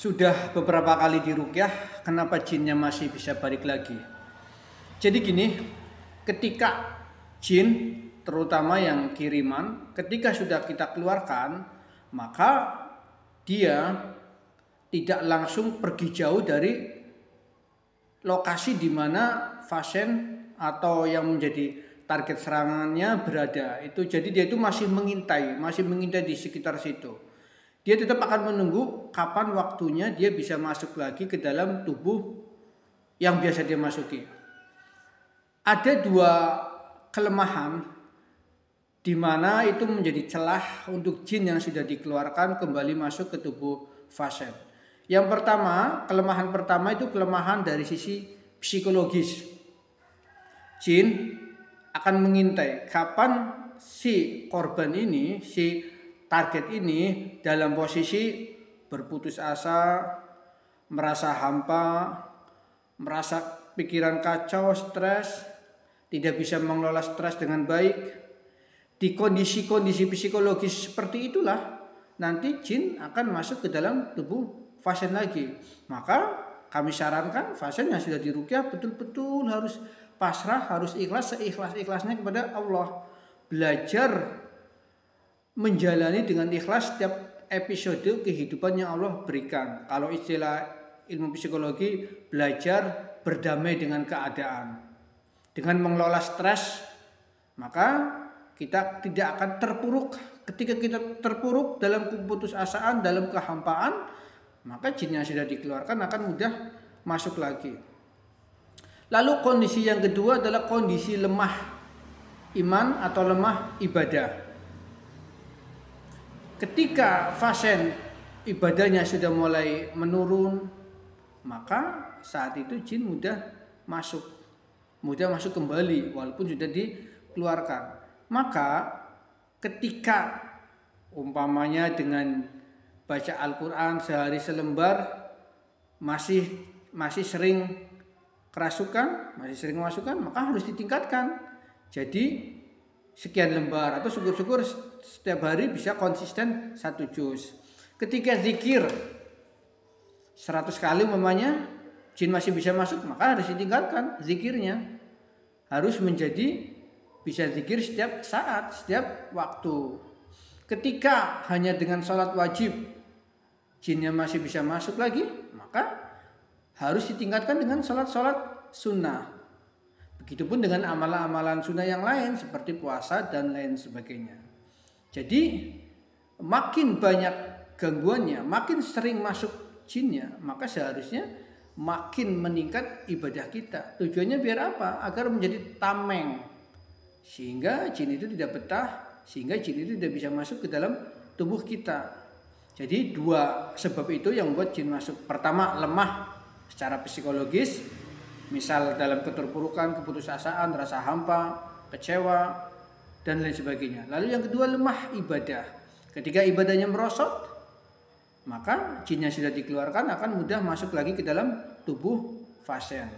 Sudah beberapa kali diruqyah, kenapa jinnya masih bisa balik lagi? Jadi gini, ketika jin, terutama yang kiriman, ketika sudah kita keluarkan, maka dia tidak langsung pergi jauh dari lokasi di mana pasien atau yang menjadi target serangannya berada. Jadi dia itu masih mengintai di sekitar situ. Dia tetap akan menunggu kapan waktunya dia bisa masuk lagi ke dalam tubuh yang biasa dia masuki. Ada dua kelemahan di mana itu menjadi celah untuk jin yang sudah dikeluarkan kembali masuk ke tubuh pasien. Yang pertama, kelemahan pertama itu kelemahan dari sisi psikologis. Jin akan mengintai kapan si korban ini, si target ini dalam posisi berputus asa, merasa hampa, merasa pikiran kacau, stres, tidak bisa mengelola stres dengan baik. Di kondisi-kondisi psikologis seperti itulah nanti jin akan masuk ke dalam tubuh pasien lagi. Maka kami sarankan pasien yang sudah diruqyah betul-betul harus pasrah, harus ikhlas, seikhlas-ikhlasnya kepada Allah. Belajar menjalani dengan ikhlas setiap episode kehidupan yang Allah berikan. Kalau istilah ilmu psikologi, belajar berdamai dengan keadaan. Dengan mengelola stres, maka kita tidak akan terpuruk. Ketika kita terpuruk dalam keputusasaan, dalam kehampaan, maka jin yang sudah dikeluarkan akan mudah masuk lagi. Lalu kondisi yang kedua adalah kondisi lemah iman atau lemah ibadah. Ketika pasien ibadahnya sudah mulai menurun, maka saat itu jin mudah masuk kembali walaupun sudah dikeluarkan. Maka ketika umpamanya dengan baca Al-Quran sehari selembar masih sering kerasukan, masih sering memasukkan, maka harus ditingkatkan. Jadi sekian lembar atau syukur-syukur setiap hari bisa konsisten 1 juz. Ketika zikir 100 kali umpamanya jin masih bisa masuk, maka harus ditingkatkan zikirnya. Harus menjadi bisa zikir setiap saat, setiap waktu. Ketika hanya dengan sholat wajib jinnya masih bisa masuk lagi, maka harus ditingkatkan dengan sholat-sholat sunnah. Begitupun dengan amalan-amalan sunnah yang lain seperti puasa dan lain sebagainya. Jadi makin banyak gangguannya, makin sering masuk jinnya, maka seharusnya makin meningkat ibadah kita. Tujuannya biar apa? Agar menjadi tameng. Sehingga jin itu tidak betah, sehingga jin itu tidak bisa masuk ke dalam tubuh kita. Jadi dua sebab itu yang membuat jin masuk. Pertama, lemah secara psikologis. Misal dalam keterpurukan, keputusasaan, rasa hampa, kecewa, dan lain sebagainya. Lalu yang kedua lemah ibadah. Ketika ibadahnya merosot, maka jin yang sudah dikeluarkan akan mudah masuk lagi ke dalam tubuh pasien.